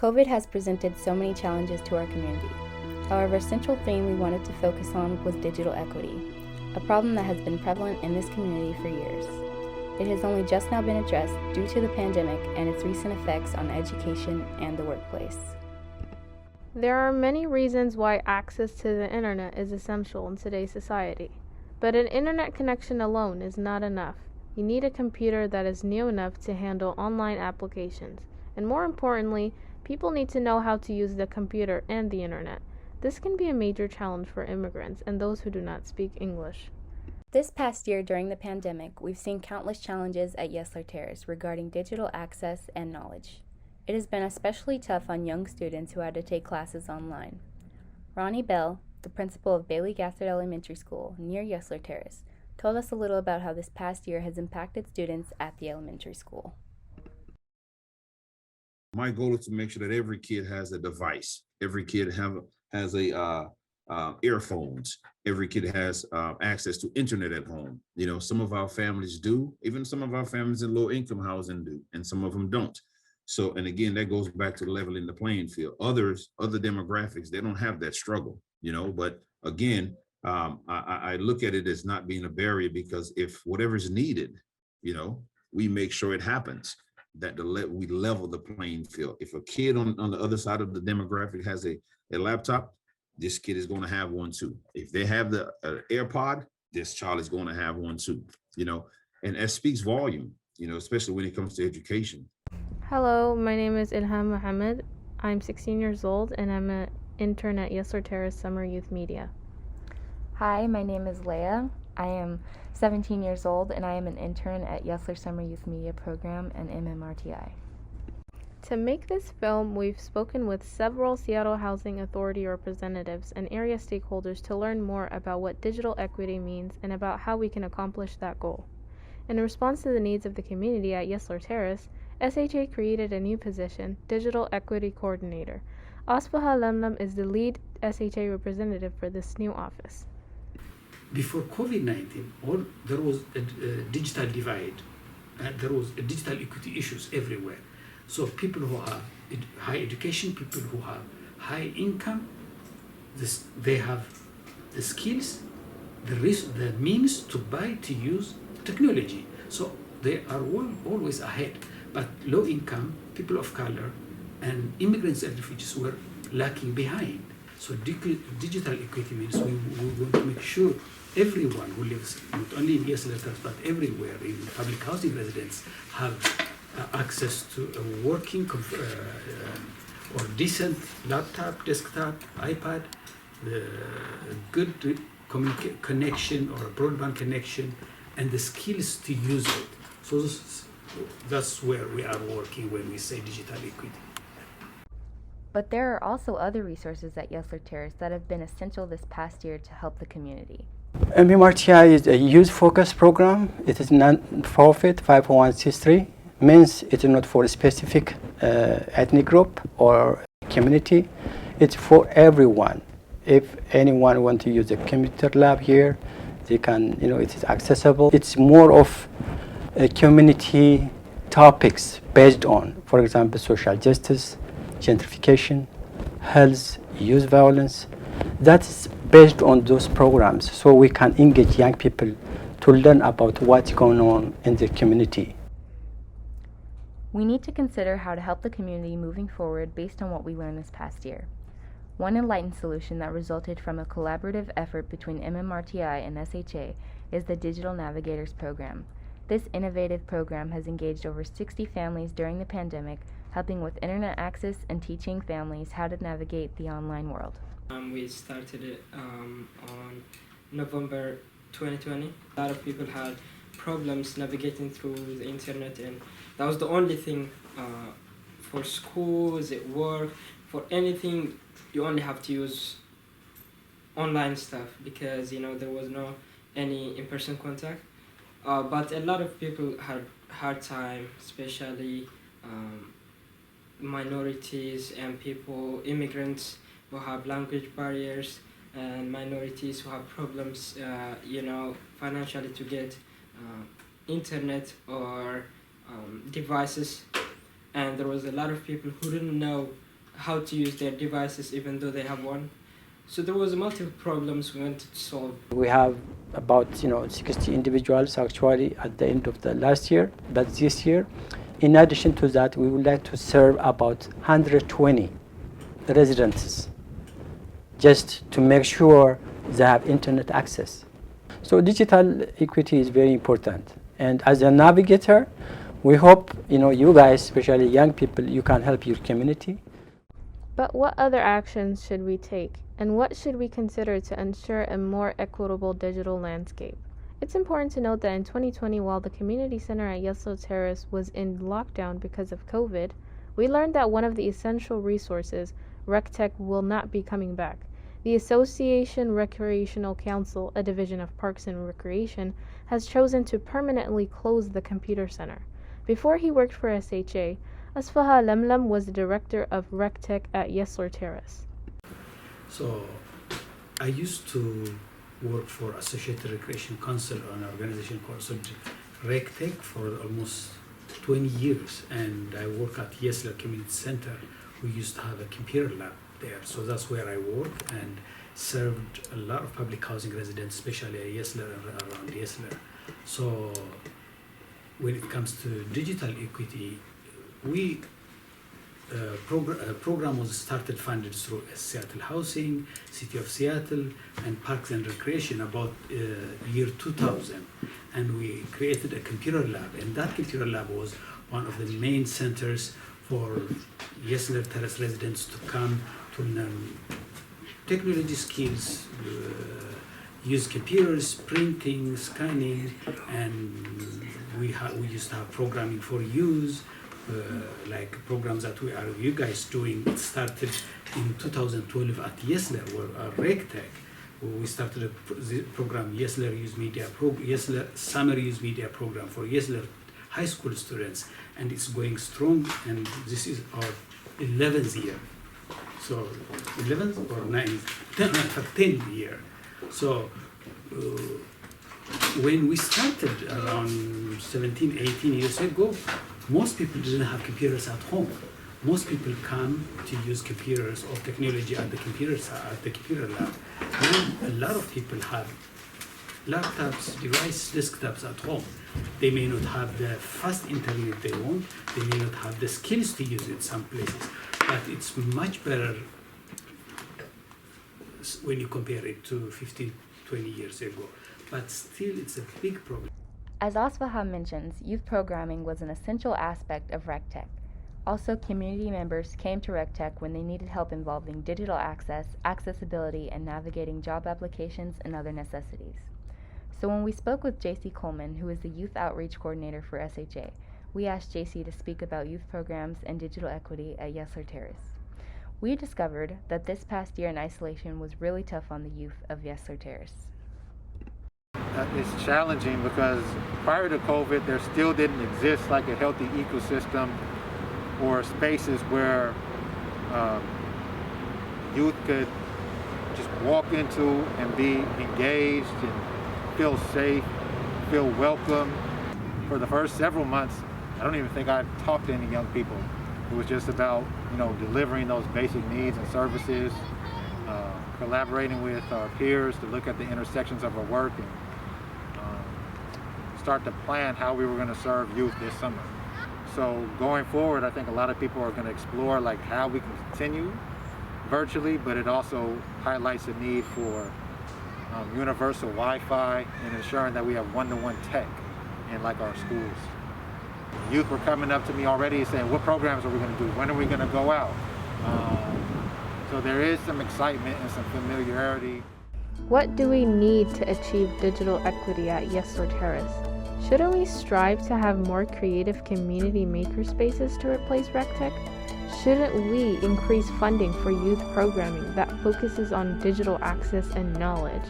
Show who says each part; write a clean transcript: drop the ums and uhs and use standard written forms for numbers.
Speaker 1: COVID has presented so many challenges to our community. However, a central theme we wanted to focus on was digital equity, a problem that has been prevalent in this community for years. It has only just now been addressed due to the pandemic and its recent effects on education and the workplace.
Speaker 2: There are many reasons why access to the internet is essential in today's society. But an internet connection alone is not enough. You need a computer that is new enough to handle online applications. And more importantly, people need to know how to use the computer and the internet. This can be a major challenge for immigrants and those who do not speak English.
Speaker 1: This past year during the pandemic, we've seen countless challenges at Gatzert Terrace regarding digital access and knowledge. It has been especially tough on young students who had to take classes online. Ronnie, Belle, the principal of Bailey Gatzert Elementary School near Gatzert Terrace, told us a little about how this past year has impacted students at the elementary school.
Speaker 3: My goal is to make sure that every kid has a device. Every kid has earphones. Every kid has access to internet at home. You know, some of our families do, even some of our families in low-income housing do, and some of them don't. So, and again, that goes back to leveling the playing field. Other demographics, they don't have that struggle, you know, but again, I look at it as not being a barrier, because if whatever's needed, you know, we make sure it happens, that we level the playing field. If a kid on the other side of the demographic has a laptop, this kid is going to have one too. If they have the AirPod, this child is going to have one too, you know, and that speaks volume, you know, especially when it comes to education.
Speaker 2: Hello, my name is Ilham Mohammed. I'm 16 years old and I'm an intern at Gatzert Terrace Summer Youth Media.
Speaker 1: Hi, my name is Leah. I am 17 years old and I am an intern at Gatzert Summer Youth Media Program and MMRTI.
Speaker 2: To make this film, we've spoken with several Seattle Housing Authority representatives and area stakeholders to learn more about what digital equity means and about how we can accomplish that goal. In response to the needs of the community at Gatzert Terrace, SHA created a new position, Digital Equity Coordinator. Asfaha Lemlem is the lead SHA representative for this new office.
Speaker 4: Before COVID-19, there was a digital divide, and there was a digital equity issues everywhere. So people who have high education, people who have high income, they have the skills, the means to buy, to use technology. So they are always ahead. But low income, people of color, and immigrants and refugees were lacking behind. So digital equity means we want to make sure everyone who lives, not only in Gatzert but everywhere in public housing residents, have access to a working or decent laptop, desktop, iPad, good connection or a broadband connection, and the skills to use it. So that's where we are working when we say digital equity.
Speaker 1: But there are also other resources at Gatzert Terrace that have been essential this past year to help the community.
Speaker 5: MMRTI is a youth-focused program. It is non-profit, 501c3, means it is not for a specific ethnic group or community. It's for everyone. If anyone wants to use a computer lab here, they can, you know, it is accessible. It's more of community topics based on, for example, social justice, gentrification, health, youth violence. That's based on those programs, so we can engage young people to learn about what's going on in the community.
Speaker 1: We need to consider how to help the community moving forward based on what we learned this past year. One enlightened solution that resulted from a collaborative effort between MMRTI and SHA is the Digital Navigators program. This innovative program has engaged over 60 families during the pandemic, helping with internet access and teaching families how to navigate the online world.
Speaker 6: We started it on November 2020. A lot of people had problems navigating through the internet, and that was the only thing for schools, at work, for anything. You only have to use online stuff because, you know, there was no any in-person contact. But a lot of people had hard time, especially minorities and immigrants who have language barriers, and minorities who have problems, financially to get internet or devices. And there was a lot of people who didn't know how to use their devices even though they have one. So there was multiple problems we wanted to solve.
Speaker 5: We have about 60 individuals actually at the end of the last year, but this year, in addition to that, we would like to serve about 120 residents just to make sure they have internet access. So digital equity is very important. And as a navigator, we hope you guys, especially young people, you can help your community.
Speaker 2: But what other actions should we take, and what should we consider to ensure a more equitable digital landscape? It's important to note that in 2020, while the community center at Yesler Terrace was in lockdown because of COVID, we learned that one of the essential resources, RecTech, will not be coming back. The Association Recreational Council, a division of Parks and Recreation, has chosen to permanently close the computer center. Before he worked for SHA, Asfaha Lemlem was the director of RecTech at Yesler Terrace.
Speaker 4: So I used to work for Associated Recreation Council on an organization called RecTech for almost 20 years, and I work at Yesler Community Center. We used to have a computer lab there, so that's where I work and served a lot of public housing residents, especially at Yesler and around Yesler. So when it comes to digital equity, we program was started funded through Seattle Housing, City of Seattle, and Parks and Recreation about year 2000, and we created a computer lab, and that computer lab was one of the main centers for Yesler Terrace residents to come to learn technology skills, use computers, printing, scanning, and we used to have programming for use, like programs that you guys doing. It started in 2012 at Yesler, where RecTech. We started the program Yesler Use Media Yesler Summer Use Media Program for Yesler high school students, and it's going strong. And this is our 11th year. So 11th or 9th, 10th year. So when we started around 17, 18 years ago, most people didn't have computers at home. Most people come to use computers or technology at the computer lab. Now, a lot of people have laptops, desktops at home. They may not have the fast internet they want. They may not have the skills to use it some places. But it's much better when you compare it to 15, 20 years ago. But still, it's a big problem.
Speaker 1: As Asfaha mentions, youth programming was an essential aspect of RecTech. Also, community members came to RecTech when they needed help involving digital access, accessibility, and navigating job applications and other necessities. So when we spoke with Jaycee Coleman, who is the Youth Outreach Coordinator for SHA, we asked Jaycee to speak about youth programs and digital equity at Yesler Terrace. We discovered that this past year in isolation was really tough on the youth of Yesler Terrace.
Speaker 7: It's challenging because prior to COVID, there still didn't exist like a healthy ecosystem or spaces where youth could just walk into and be engaged and feel safe, feel welcome. For the first several months, I don't even think I talked to any young people. It was just about, delivering those basic needs and services, collaborating with our peers to look at the intersections of our work and start to plan how we were going to serve youth this summer. So going forward, I think a lot of people are going to explore how we can continue virtually, but it also highlights the need for universal Wi-Fi and ensuring that we have one-to-one tech in our schools. Youth were coming up to me already saying, what programs are we going to do? When are we going to go out? So there is some excitement and some familiarity.
Speaker 2: What do we need to achieve digital equity at Yesler Terrace? Shouldn't we strive to have more creative community makerspaces to replace RecTech? Shouldn't we increase funding for youth programming that focuses on digital access and knowledge?